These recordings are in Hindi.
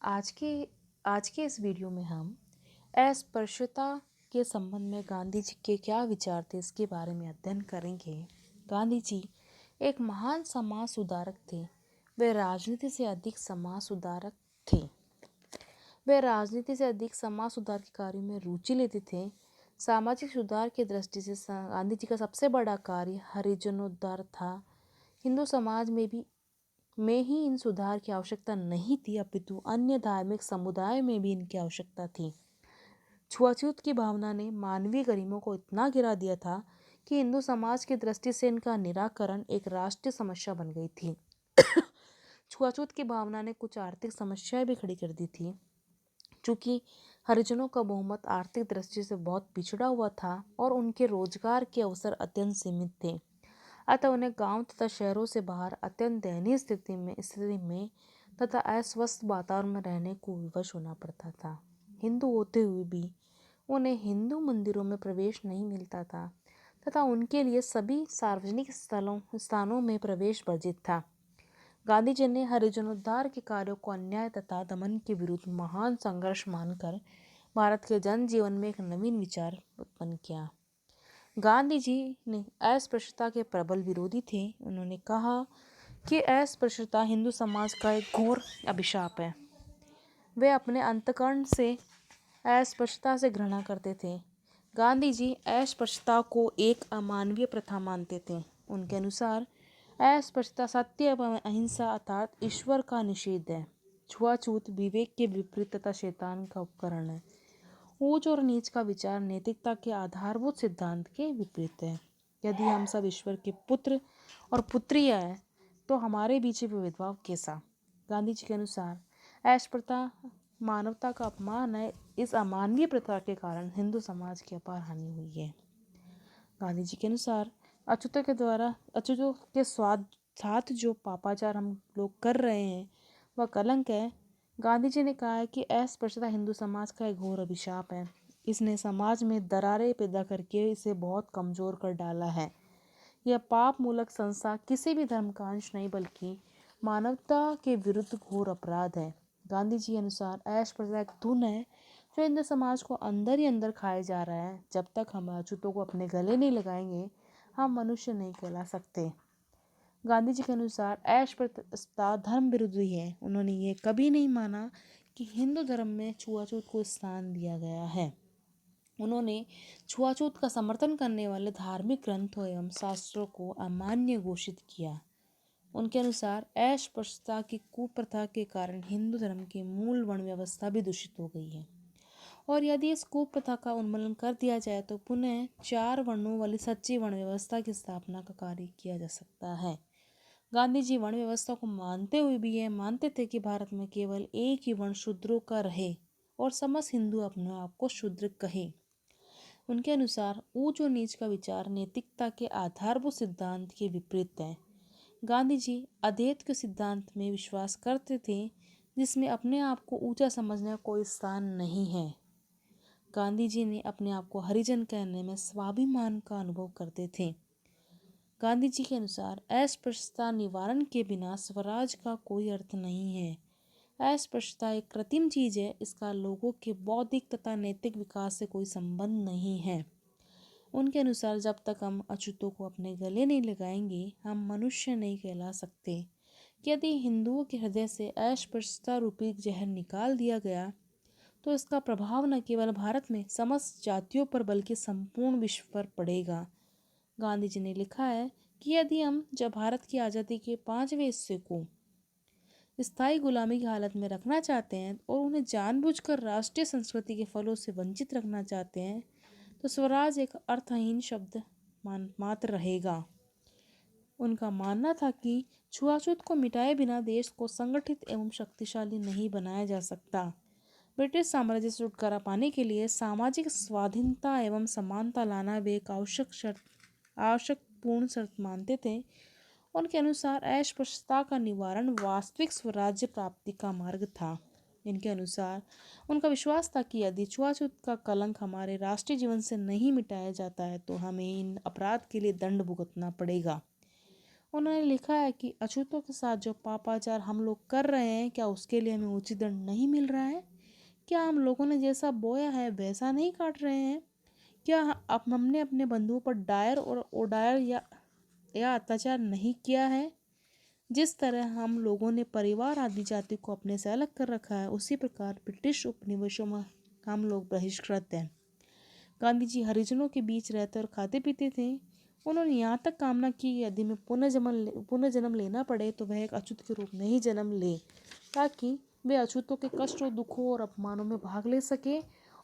आज के आज के इस वीडियो में हम अस्पृश्यता के संबंध में गांधी जी के क्या विचार थे इसके बारे में अध्ययन करेंगे। गांधी जी एक महान समाज सुधारक थे। वे राजनीति से अधिक समाज सुधारक थे। वे राजनीति से अधिक समाज सुधार के कार्यों में रुचि लेते थे। सामाजिक सुधार की दृष्टि से गांधी जी का सबसे बड़ा कार्य हरिजनोद्धार था। हिंदू समाज में ही इन सुधार की आवश्यकता नहीं थी, अपितु अन्य धार्मिक समुदाय में भी इनकी आवश्यकता थी। छुआछूत की भावना ने मानवीय गरिमा को इतना गिरा दिया था कि हिंदू समाज की दृष्टि से इनका निराकरण एक राष्ट्रीय समस्या बन गई थी। छुआछूत की भावना ने कुछ आर्थिक समस्याएं भी खड़ी कर दी थी। चूंकि हरिजनों का बहुमत आर्थिक दृष्टि से बहुत पिछड़ा हुआ था और उनके रोजगार के अवसर अत्यंत सीमित थे, अतः उन्हें गांव तथा शहरों से बाहर अत्यंत दयनीय स्थिति में तथा अस्वस्थ वातावरण में रहने को विवश होना पड़ता था। हिंदू होते हुए भी उन्हें हिंदू मंदिरों में प्रवेश नहीं मिलता था तथा उनके लिए सभी सार्वजनिक स्थानों में प्रवेश वर्जित था। गांधी जी ने हरिजनोद्धार के कार्यों को अन्याय तथा दमन के विरुद्ध महान संघर्ष मानकर भारत के जनजीवन में एक नवीन विचार उत्पन्न किया। गांधी जी ने अस्पृश्यता के प्रबल विरोधी थे। उन्होंने कहा कि अस्पृश्यता हिंदू समाज का एक घोर अभिशाप है। वे अपने अंतःकरण से अस्पृश्यता से घृणा करते थे। गांधी जी अस्पृश्यता को एक अमानवीय प्रथा मानते थे। उनके अनुसार अस्पृश्यता सत्य एवं अहिंसा अर्थात ईश्वर का निषेध है। छुआछूत विवेक के विपरीत तथा शैतान का उपकरण है। ऊंच और नीच का विचार नैतिकता के आधारभूत सिद्धांत के विपरीत है। यदि हम सब ईश्वर के पुत्र और पुत्रियां हैं तो हमारे बीच भेदभाव कैसा। गांधी जी के अनुसार अस्पृश्यता मानवता का अपमान है। इस अमानवीय प्रथा के कारण हिंदू समाज की अपार हानि हुई है। गांधी जी के अनुसार अछूतों के साथ जो पापाचार हम लोग कर रहे हैं वह कलंक है। गांधी जी ने कहा है कि अस्पृश्यता हिंदू समाज का एक घोर अभिशाप है। इसने समाज में दरारें पैदा करके इसे बहुत कमजोर कर डाला है। यह पाप मूलक संस्था किसी भी धर्म का अंश नहीं बल्कि मानवता के विरुद्ध घोर अपराध है। गांधी जी के अनुसार अस्पृश्यता एक धुन है जो हिंदू समाज को अंदर ही अंदर खाए जा रहा है। जब तक हम अछूतों को अपने गले नहीं लगाएंगे हम मनुष्य नहीं कहला सकते। गांधी जी के अनुसार अस्पृश्यता धर्म विरोधी है। उन्होंने ये कभी नहीं माना कि हिंदू धर्म में छुआछूत को स्थान दिया गया है। उन्होंने छुआछूत का समर्थन करने वाले धार्मिक ग्रंथों एवं शास्त्रों को अमान्य घोषित किया। उनके अनुसार अस्पृश्यता की कुप्रथा के कारण हिंदू धर्म की मूल वर्ण व्यवस्था भी दूषित हो गई है और यदि इस कुप्रथा का उन्मूलन कर दिया जाए तो पुनः 4 वर्णों वाली सच्ची वर्ण व्यवस्था की स्थापना का कार्य किया जा सकता है। गांधी जी वर्ण व्यवस्था को मानते हुए भी यह मानते थे कि भारत में केवल एक ही वर्ण शूद्रों का रहे और समस्त हिंदू अपने आप को शूद्र कहे। उनके अनुसार ऊंच और नीच का विचार नैतिकता के आधारभूत सिद्धांत के विपरीत है। गांधी जी अद्वैत के सिद्धांत में विश्वास करते थे जिसमें अपने आप को ऊंचा समझने का कोई स्थान नहीं है। गांधी जी ने अपने आप को हरिजन कहने में स्वाभिमान का अनुभव करते थे। गांधी जी के अनुसार अस्पृश्यता निवारण के बिना स्वराज का कोई अर्थ नहीं है। अस्पृश्यता एक कृत्रिम चीज है। इसका लोगों के बौद्धिक तथा नैतिक विकास से कोई संबंध नहीं है। उनके अनुसार जब तक हम अछूतों को अपने गले नहीं लगाएंगे हम मनुष्य नहीं कहला सकते। यदि हिंदुओं के हृदय से अस्पृश्यता रूपी जहर निकाल दिया गया तो इसका प्रभाव न केवल भारत में समस्त जातियों पर बल्कि संपूर्ण विश्व पर पड़ेगा। गांधी जी ने लिखा है कि यदि हम जब भारत की आज़ादी के 5वें हिस्से को स्थायी गुलामी की हालत में रखना चाहते हैं और उन्हें जानबूझकर राष्ट्रीय संस्कृति के फलों से वंचित रखना चाहते हैं तो स्वराज एक अर्थहीन शब्द मात्र रहेगा। उनका मानना था कि छुआछूत को मिटाए बिना देश को संगठित एवं शक्तिशाली नहीं बनाया जा सकता। ब्रिटिश साम्राज्य से छुटकारा पाने के लिए सामाजिक स्वाधीनता एवं समानता लाना वे एक आवश्यक पूर्ण शर्त मानते थे। उनके अनुसार अस्पृश्यता का निवारण वास्तविक स्वराज्य प्राप्ति का मार्ग था। इनके अनुसार उनका विश्वास था कि यदि छुआछूत का कलंक हमारे राष्ट्रीय जीवन से नहीं मिटाया जाता है तो हमें इन अपराध के लिए दंड भुगतना पड़ेगा। उन्होंने लिखा है कि अछूतों के साथ जो पापाचार हम लोग कर रहे हैं, क्या उसके लिए हमें उचित दंड नहीं मिल रहा है? क्या हम लोगों ने जैसा बोया है वैसा नहीं काट रहे हैं? क्या अब हमने अपने बंधुओं पर डायर और ओडायर या अत्याचार नहीं किया है? जिस तरह हम लोगों ने परिवार आदि जाति को अपने से अलग कर रखा है, उसी प्रकार ब्रिटिश उपनिवेशों में हम लोग बहिष्कृत हैं। गांधी जी हरिजनों के बीच रहते और खाते पीते थे। उन्होंने यहाँ तक कामना की कि यदि मैं पुनर्जन्म लेना पड़े तो वह एक अछूत के रूप में ही जन्म ले, ताकि वे अछूतों के कष्टों, दुखों और अपमानों में भाग ले सके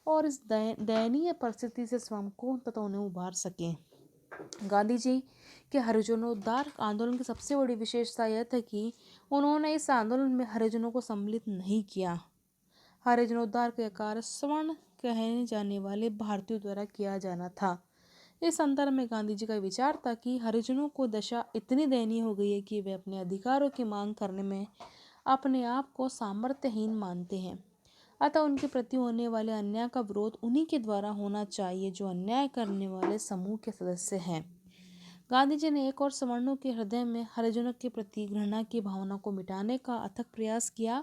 और इस दयनीय परिस्थिति से स्वयं को तथा उन्हें उबार सकें। गांधी जी के हरिजनोद्धार आंदोलन की सबसे बड़ी विशेषता यह थी कि उन्होंने इस आंदोलन में हरिजनों को सम्मिलित नहीं किया। हरिजनोद्धार का कार्य स्वर्ण कहने जाने वाले भारतीयों द्वारा किया जाना था। इस संदर्भ में गांधी जी का विचार था कि हरिजनों को दशा इतनी दयनीय हो गई है कि वे अपने अधिकारों की मांग करने में अपने आप को सामर्थ्यहीन मानते हैं। अतः उनके प्रति होने वाले अन्याय का विरोध उन्हीं के द्वारा होना चाहिए जो अन्याय करने वाले समूह के सदस्य हैं। गांधी जी ने एक और सवर्णों के हृदय में हरिजनों के प्रति घृणा की भावना को मिटाने का अथक प्रयास किया,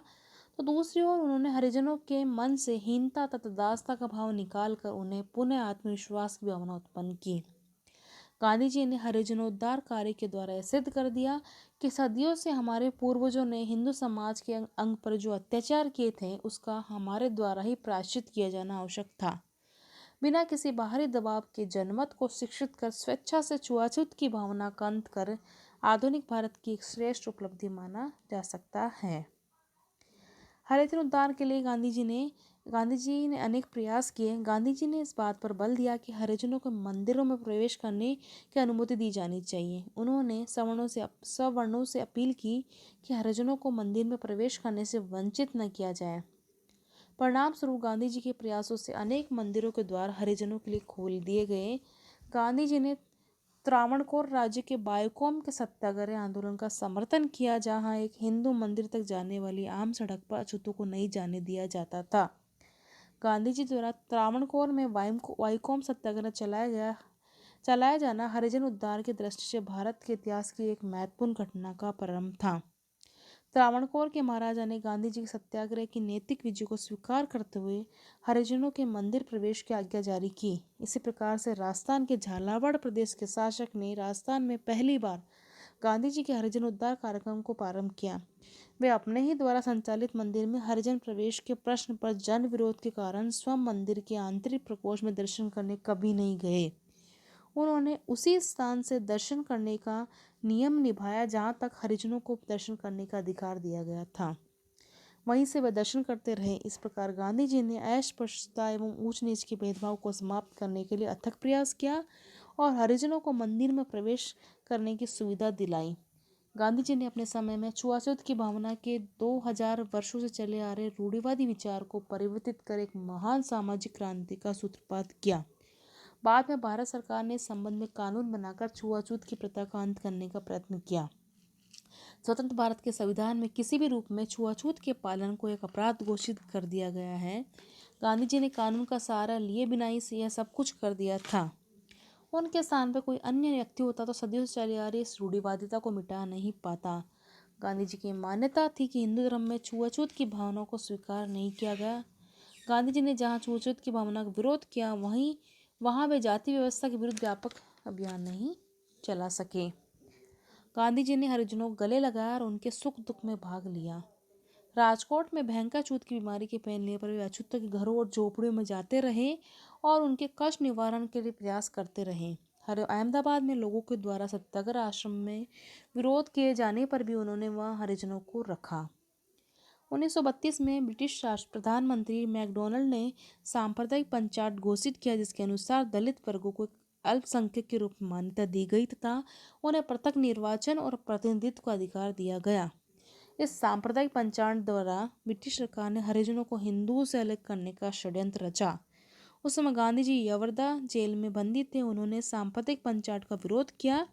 तो दूसरी ओर उन्होंने हरिजनों के मन से हीनता तथा दासता का भाव निकालकर उन्हें पुनः आत्मविश्वास की भावना उत्पन्न की। गांधी जी ने हरिजनोद्धार कार्य के द्वारा यह सिद्ध कर दिया कि सदियों से हमारे पूर्वजों ने हिंदू समाज के अंग पर जो अत्याचार किए थे, उसका हमारे द्वारा ही प्रायश्चित किया जाना आवश्यक था। बिना किसी बाहरी दबाव के जनमत को शिक्षित कर स्वेच्छा से छुआछूत की भावना का अंत कर आधुनिक भारत की एक श्रेष्ठ उपलब्धि माना जा सकता है। हरिजन उद्धार के लिए गांधी जी ने अनेक प्रयास किए। गांधी जी ने इस बात पर बल दिया कि हरिजनों को मंदिरों में प्रवेश करने की अनुमति दी जानी चाहिए। उन्होंने सवर्णों से अपील की कि हरिजनों को मंदिर में प्रवेश करने से वंचित न किया जाए। परिणाम स्वरूप गांधी जी के प्रयासों से अनेक मंदिरों के द्वार हरिजनों के लिए खोल दिए गए। गांधी जी ने त्रावणकोर राज्य के बायकोम के सत्याग्रह आंदोलन का समर्थन किया, जहां एक हिंदू मंदिर तक जाने वाली आम सड़क पर अछूतों को नहीं जाने दिया जाता था। गांधी जी द्वारा त्रावणकोर में वाईकोम सत्याग्रह चलाया जाना हरिजन उद्धार की दृष्टि से भारत के इतिहास की एक महत्वपूर्ण घटना का प्रारंभ था। त्रावणकोर के महाराजा ने गांधी जी के सत्याग्रह की नैतिक विजय को स्वीकार करते हुए हरिजनों के मंदिर प्रवेश की आज्ञा जारी की। इसी प्रकार से राजस्थान के झालावाड़ प्रदेश के शासक ने राजस्थान में पहली बार गांधी जी के हरिजन उद्धार कार्यक्रम को प्रारंभ किया। वे अपने ही द्वारा संचालित मंदिर में हरिजन प्रवेश के प्रश्न पर जन विरोध के कारण स्वयं मंदिर के आंतरिक प्रकोष्ठ में दर्शन करने कभी नहीं गए। उन्होंने उसी स्थान से दर्शन करने का नियम निभाया जहाँ तक हरिजनों को दर्शन करने का अधिकार दिया गया था, वहीं से वे दर्शन करते रहे। इस प्रकार गांधी जी ने अस्पृश्यता एवं ऊंच नीच के भेदभाव को समाप्त करने के लिए अथक प्रयास किया और हरिजनों को मंदिर में प्रवेश करने की सुविधा दिलाई। गांधी जी ने अपने समय में छुआछूत की भावना के 2000 वर्षों से चले आ रहे रूढ़िवादी विचार को परिवर्तित कर एक महान सामाजिक क्रांति का सूत्रपात किया। बाद में भारत सरकार ने इस संबंध में कानून बनाकर छुआछूत की प्रथा का अंत करने का प्रयत्न किया। स्वतंत्र भारत के संविधान में किसी भी रूप में छुआछूत के पालन को एक अपराध घोषित कर दिया गया है। गांधी जी ने कानून का सहारा लिए बिना ही यह सब कुछ कर दिया था। उनके स्थान पर कोई अन्य व्यक्ति होता तो सदियों से चली आ रही इस रूढ़िवादिता को मिटा नहीं पाता। गांधी जी की मान्यता थी कि हिंदू धर्म में छुआछूत की भावना को स्वीकार नहीं किया गया। गांधी जी ने जहाँ छुआछूत की भावना का विरोध किया, वहाँ वे जाति व्यवस्था के विरुद्ध व्यापक अभियान नहीं चला सके। गांधी जी ने हरिजनों को गले लगाया और उनके सुख दुख में भाग लिया। राजकोट में भयंकर छूत की बीमारी के फैलने पर वे अछूतों के घरों और झोपड़ियों में जाते रहे और उनके कष्ट निवारण के लिए प्रयास करते रहे। अहमदाबाद में लोगों के द्वारा सत्याग्रह आश्रम में विरोध किए जाने पर भी उन्होंने वहाँ हरिजनों को रखा। 1932 में ब्रिटिश प्रधानमंत्री मैकडॉनल्ड ने सांप्रदायिक पंचायत घोषित किया, जिसके अनुसार दलित वर्गों को अल्पसंख्यक के रूप में मान्यता दी गई तथा उन्हें पृथक निर्वाचन और प्रतिनिधित्व का अधिकार दिया गया। इस सांप्रदायिक पंचायत द्वारा ब्रिटिश सरकार ने हरिजनों को हिंदुओं से अलग करने का षड्यंत्र रचा। उस समय गांधी जी यवर्दा जेल में बंदी थे। उन्होंने सांप्रदायिक पंचायत का विरोध किया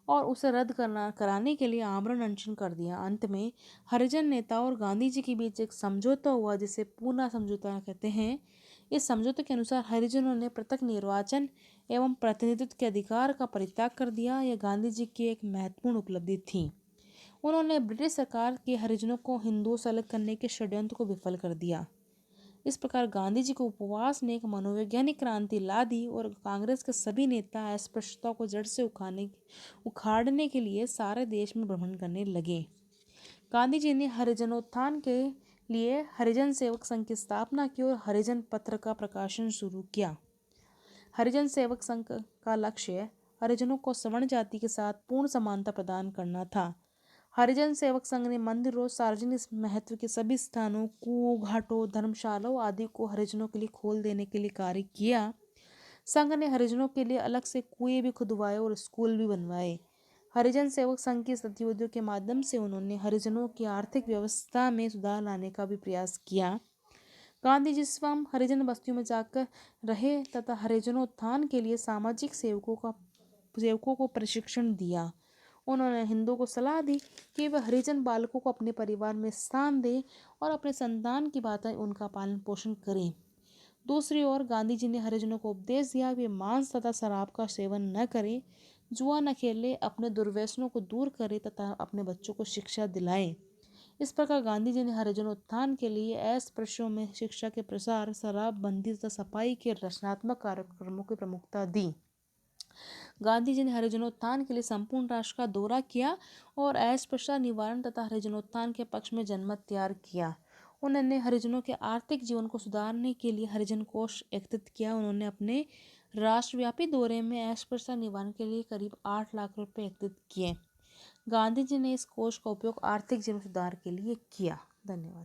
और उसे रद्द कराने के लिए आमरण अनशन कर दिया। अंत में हरिजन नेताओं और गांधी जी के बीच एक समझौता हुआ, जिसे पूना समझौता कहते हैं। इस समझौते के अनुसार हरिजनों ने पृथक निर्वाचन एवं प्रतिनिधित्व के अधिकार का परित्याग कर दिया। यह गांधी जी की एक महत्वपूर्ण उपलब्धि थी। उन्होंने ब्रिटिश सरकार के हरिजनों को हिंदुओं से अलग करने के षड्यंत्र को विफल कर दिया। इस प्रकार गांधी जी के उपवास ने एक मनोवैज्ञानिक क्रांति ला दी और कांग्रेस के सभी नेता अस्पृश्यता को जड़ से उखाड़ने के लिए सारे देश में भ्रमण करने लगे। गांधी जी ने हरिजनोत्थान के लिए हरिजन सेवक संघ की स्थापना की और हरिजन पत्र का प्रकाशन शुरू किया। हरिजन सेवक संघ का लक्ष्य हरिजनों को सवर्ण जाति के साथ पूर्ण समानता प्रदान करना था। हरिजन सेवक संघ ने मंदिरों, सार्वजनिक महत्व के सभी स्थानों, कुओं, घाटों, धर्मशालाओं आदि को हरिजनों के लिए खोल देने के लिए कार्य किया। संघ ने हरिजनों के लिए अलग से कुएं भी खुदवाए और स्कूल भी बनवाए। हरिजन सेवक संघ की गतिविधियों के माध्यम से उन्होंने हरिजनों की आर्थिक व्यवस्था में सुधार लाने का भी प्रयास किया। गांधी जी स्वयं हरिजन बस्तियों में जाकर रहे तथा हरिजनोत्थान के लिए सामाजिक सेवकों को प्रशिक्षण दिया। उन्होंने हिंदुओं को सलाह दी कि वे हरिजन बालकों को अपने परिवार में स्थान दें और अपने संतान की बातें उनका पालन पोषण करें। दूसरी ओर गांधी जी ने हरिजनों को उपदेश दिया कि वे मांस तथा शराब का सेवन न करें, जुआ न खेलें, अपने दुर्व्यसनों को दूर करें तथा अपने बच्चों को शिक्षा दिलाएं। इस प्रकार गांधी जी ने हरिजनोत्थान के लिए अस्पृश्यों में शिक्षा के प्रसार, शराबबंदी तथा सफाई के रचनात्मक कार्यक्रमों की प्रमुखता दी। गांधी जी ने हरिजनोत्थान के लिए संपूर्ण राष्ट्र का दौरा किया और अस्पृश्यता निवारण तथा हरिजनोत्थान के पक्ष में जनमत तैयार किया। उन्होंने हरिजनों के आर्थिक जीवन को सुधारने के लिए हरिजन कोष एकत्रित किया। उन्होंने अपने राष्ट्रव्यापी दौरे में अस्पृश्यता निवारण के लिए करीब 8 लाख रुपए एकत्रित किए। गांधी जी ने इस कोष का उपयोग आर्थिक जीवन सुधार के लिए किया। धन्यवाद।